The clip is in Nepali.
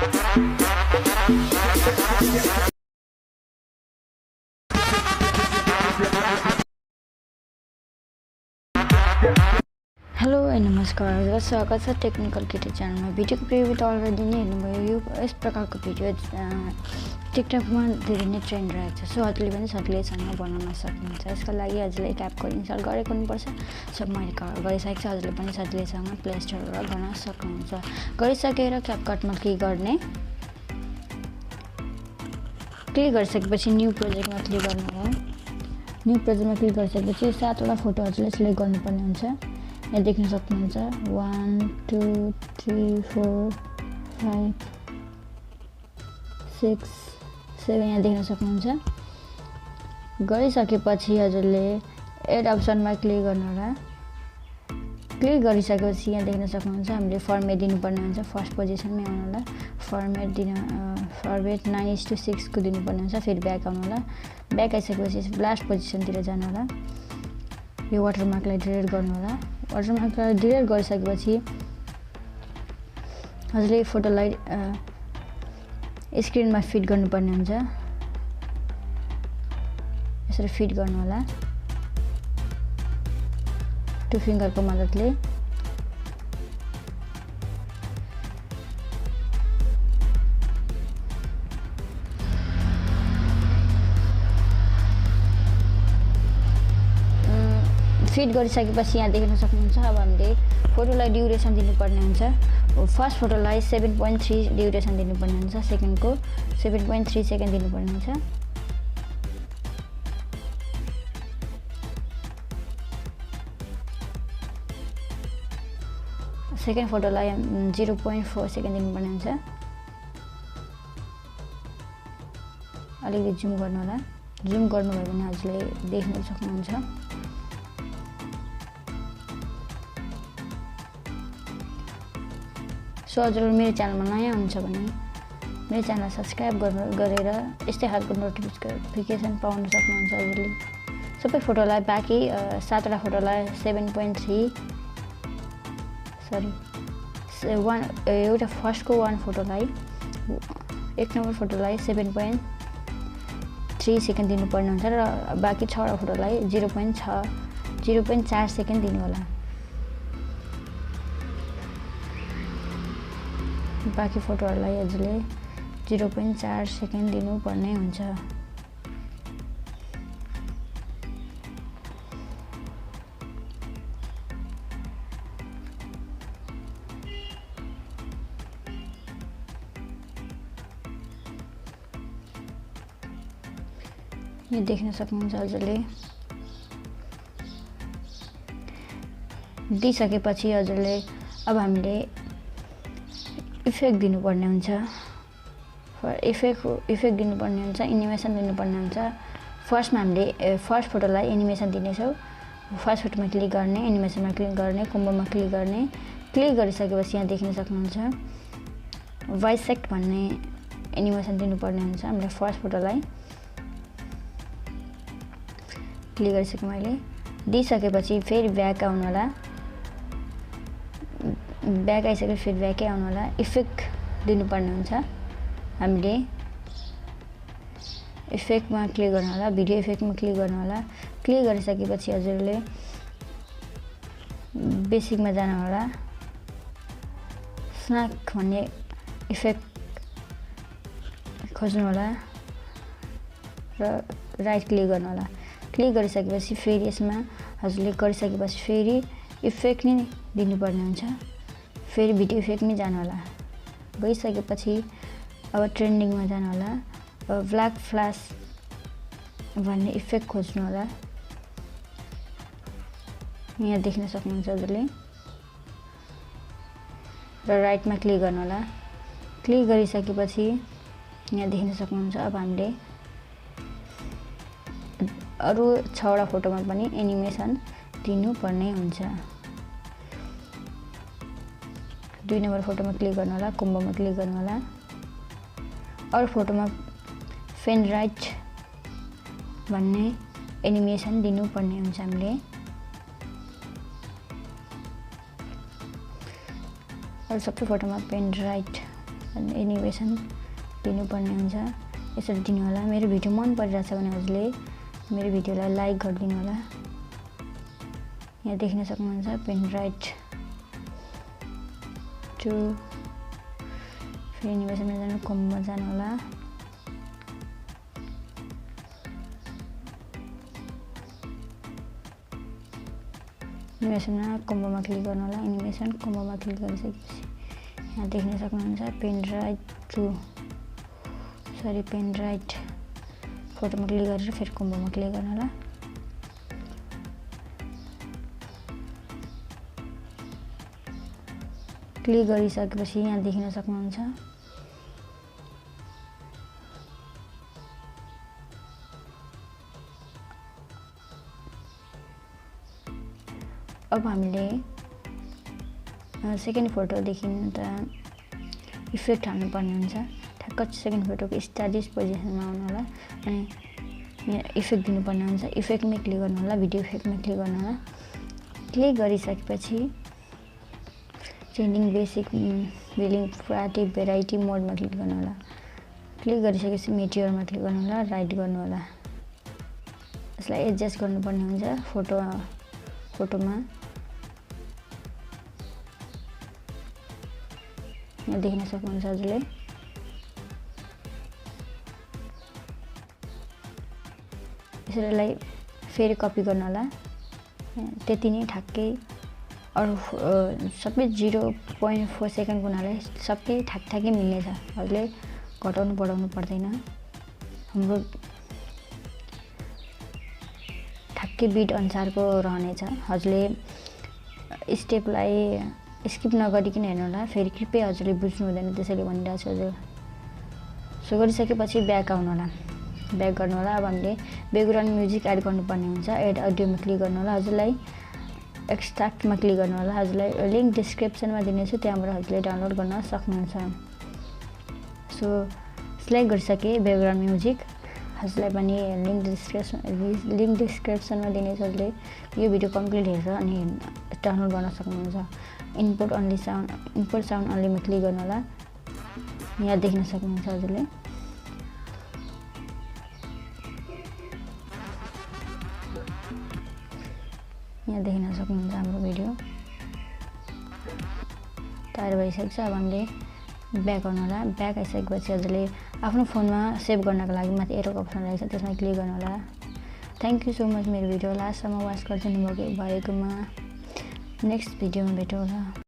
हेलो एन्ड नमस्कार, हजुर स्वागत छ टेक्निकल किटो च्यानलमा। भिडियोको प्रिभ्यू त अलरेडी नै हेर्नुभयो। यो यस प्रकारको भिडियो टिकटकमा धेरै नै ट्रेन्ड रहेको छ। सो हजुरले पनि सजिलैसँग बनाउन सक्नुहुन्छ। यसको लागि हजुरले क्यापकट इन्स्टल गरेको हुनुपर्छ। सो मैले गरिसकेको छु। हजुरले पनि सजिलैसँग प्ले स्टोरबाट गर्न सक्नुहुन्छ। गरिसकेर क्यापकटमा क्लिक गर्ने। क्लिक गरिसकेपछि न्यू प्रोजेक्टमा क्लिक गर्नु हो। न्यू प्रोजेक्टमा क्लिक गरिसकेपछि 7वटा फोटो हजुरले सिलेक्ट गर्नुपर्ने हुन्छ। यहाँ देख्न सक्नुहुन्छ 1 2 3 4 5 6 7 यहाँ देख्न सक्नुहुन्छ। गरिसकेपछि हजुरले एड अप्सनमा क्लिक गर्नु होला। क्लिक गरिसकेपछि यहाँ देख्न सक्नुहुन्छ हामीले फर्मेट दिनुपर्ने हुन्छ। फर्स्ट पोजिसनमै आउनु होला। फर्मेट 9:6 को दिनुपर्ने हुन्छ। फेरि ब्याक आउनु होला। ब्याक आइसकेपछि लास्ट पोजिसनतिर जानु होला। यो वाटरमार्कलाई डिलिट गर्नु होला। वाटरमार्कलाई डिलिट गरिसकेपछि हजुरले फोटोलाई स्क्रिनमा फिट गर्नुपर्ने हुन्छ। यसरी फिट गर्नु होला 2 फिङ्गरको मद्दतले। फिट गरिसकेपछि यहाँ देख्न सक्नुहुन्छ। अब हामीले फोटोलाई ड्युरेसन दिनुपर्ने हुन्छ। फर्स्ट फोटोलाई 7.3 ड्युरेसन दिनुपर्ने हुन्छ। सेकेन्डको 7.3 सेकेन्ड दिनुपर्ने हुन्छ। सेकेन्ड फोटोलाई 0.4 सेकेन्ड दिनुपर्ने हुन्छ। अलिकति जुम गर्नु होला। जुम गर्नुभयो भने हजुरले देख्न सक्नुहुन्छ। सो हजुरले मेरो च्यानलमा नयाँ हुनुहुन्छ भने मेरो च्यानल सब्सक्राइब गरेर यस्तै खालको नोटिफिकेसन पाउन सक्नुहुन्छ। हजुरले सबै फोटोलाई बाँकी 7वटा फोटोलाई 7.3 एउटा फर्स्टको 1 फोटोलाई 1 नम्बर फोटोलाई 7.3 सेकेन्ड दिनुपर्ने हुन्छ र बाँकी 6वटा फोटोलाई 0.4 सेकेन्ड दिनु होला। बाँकी फोटोहरूलाई हजुरले 0.4 सेकेन्ड दिनुपर्ने हुन्छ। यो देख्न सक्नुहुन्छ। हजुरले दिइसकेपछि हजुरले अब हामीले इफेक्ट दिनुपर्ने हुन्छ। इफेक्ट दिनुपर्ने हुन्छ। एनिमेसन दिनुपर्ने हुन्छ। फर्स्टमा हामीले फर्स्ट फोटोलाई एनिमेसन दिनेछौँ। फर्स्ट फोटोमा क्लिक गर्ने, एनिमेसनमा क्लिक गर्ने, कोम्बोमा क्लिक गर्ने। क्लिक गरिसकेपछि यहाँ देख्न सक्नुहुन्छ बाइसेक्ट भन्ने एनिमेसन दिनुपर्ने हुन्छ। हामीले फर्स्ट फोटोलाई क्लिक गरिसकेँ मैले। दिइसकेपछि फेरि ब्याक आउनु होला। ब्याक आइसकेपछि फेरि ब्याकै आउनु होला। इफेक्ट दिनुपर्ने हुन्छ। हामीले इफेक्टमा क्लिक गर्नु होला। भिडियो इफेक्टमा क्लिक गर्नु होला। क्लिक गरिसकेपछि हजुरले बेसिकमा जानु होला। स्न्याक भन्ने इफेक्ट खोज्नु होला र राइट क्लिक गर्नु होला। क्लिक गरिसकेपछि फेरि यसमा हजुरले गरिसकेपछि फेरि इफेक्ट नै दिनुपर्ने हुन्छ। फेरि भिडियो इफेक्टमै जानु होला। गइसकेपछि अब ट्रेन्डिङमा जानु होला। अब ब्ल्याक फ्ल्यास भन्ने इफेक्ट खोज्नु होला। यहाँ देख्न सक्नुहुन्छ हजुरले र राइटमा क्लिक गर्नु होला। क्लिक गरिसकेपछि यहाँ देख्न सक्नुहुन्छ। अब हामीले अरू 6वटा फोटोमा पनि एनिमेसन दिनुपर्ने हुन्छ। 2 नम्बर फोटोमा क्लिक गर्नु होला। कोम्बोमा क्लिक गर्नु होला। अरू फोटोमा फेन राइट भन्ने एनिमेसन दिनुपर्ने हुन्छ हामीले। अरू सबै फोटोमा पेन राइट एनिमेसन दिनुपर्ने हुन्छ। यसरी दिनु होला। मेरो भिडियो मन परिरहेछ भने हजुरले मेरो भिडियोलाई लाइक गरिदिनु होला। यहाँ देख्न सक्नुहुन्छ पेन राइट टु फेरि एनिमेसनमा जानु कम्बोमा जानु होला। एनिमेसनमा कम्बोमा क्लिक गर्नु होला। एनिमेसन कम्बोमा क्लिक गरिसकेपछि यहाँ देख्न सक्नुहुन्छ पेन राइट फोटोमा क्लिक गरेर फेरि कम्बोमा क्लिक गर्नु होला। क्लिक गरिसकेपछि यहाँ देख्न सक्नुहुन्छ अब हामीले सेकेन्ड फोटोदेखि त इफेक्ट हाल्नुपर्ने हुन्छ। ठ्याक्क सेकेन्ड फोटोको स्टाइलिस पोजिसनमा आउनु होला अनि यहाँ इफेक्ट दिनुपर्ने हुन्छ। इफेक्टमै क्लिक गर्नु होला। भिडियो इफेक्टमा क्लिक गर्नु होला। क्लिक गरिसकेपछि changing basic billing creative variety मोडमा क्लिक गर्नु होला। क्लिक गरिसकेपछि मेटेरियलमा क्लिक गर्नु होला। राइट गर्नु होला। यसलाई एडजस्ट गर्नुपर्ने हुन्छ फोटोमा। यहाँ देख्न सक्नुहुन्छ हजुरले यसलाई फेरि कपी गर्नु होला। त्यति नै ठ्याक्कै अरू सबै 0.4 सेकेन्ड हुनाले सबै ठ्याक्कै मिल्नेछ। हजुरले घटाउनु बढाउनु पर्दैन। हाम्रो ठ्याक्कै बिट अनुसारको रहनेछ। हजुरले स्टेपलाई स्किप नगरिकन हेर्नु होला। फेरि कृपया हजुरले बुझ्नु हुँदैन त्यसैले भनिरहेको छु हजुर। सो गरिसकेपछि ब्याक आउनु होला। ब्याक गर्नु होला। अब हामीले ब्याकग्राउन्ड म्युजिक एड गर्नुपर्ने हुन्छ। एड अडियोमा क्लिक गर्नु होला। हजुरलाई एक्सट्र्याक्टमा क्लिक गर्नु होला। हजुरलाई लिङ्क डिस्क्रिप्सनमा दिनेछु, त्यहाँबाट हजुरले डाउनलोड गर्न सक्नुहुन्छ। सो सिलेक्ट गरिसके ब्याकग्राउन्ड म्युजिक हजुरलाई पनि लिङ्क डिस्क्रिप्सनमा दिनेछु। हजुरले यो भिडियो कम्प्लिट हेरेर अनि डाउनलोड गर्न सक्नुहुन्छ। इनपुट साउन्ड अन्लीमा क्लिक गर्नु होला। यहाँ देख्न सक्नुहुन्छ हजुरले यहाँ देख्न सक्नुहुन्छ हाम्रो भिडियो तयार भइसकेको छ। अब हामीले ब्याक आउनु होला। ब्याक आइसकेपछि हजुरले आफ्नो फोनमा सेभ गर्नको लागि माथि एरोको अप्सन रहेको छ त्यसमा क्लिक गर्नु होला। थ्याङ्क यू सो मच मेरो भिडियो लास्टसम्म वाच गरिदिनु भएकोमा। नेक्स्ट भिडियोमा भेटौँ होला।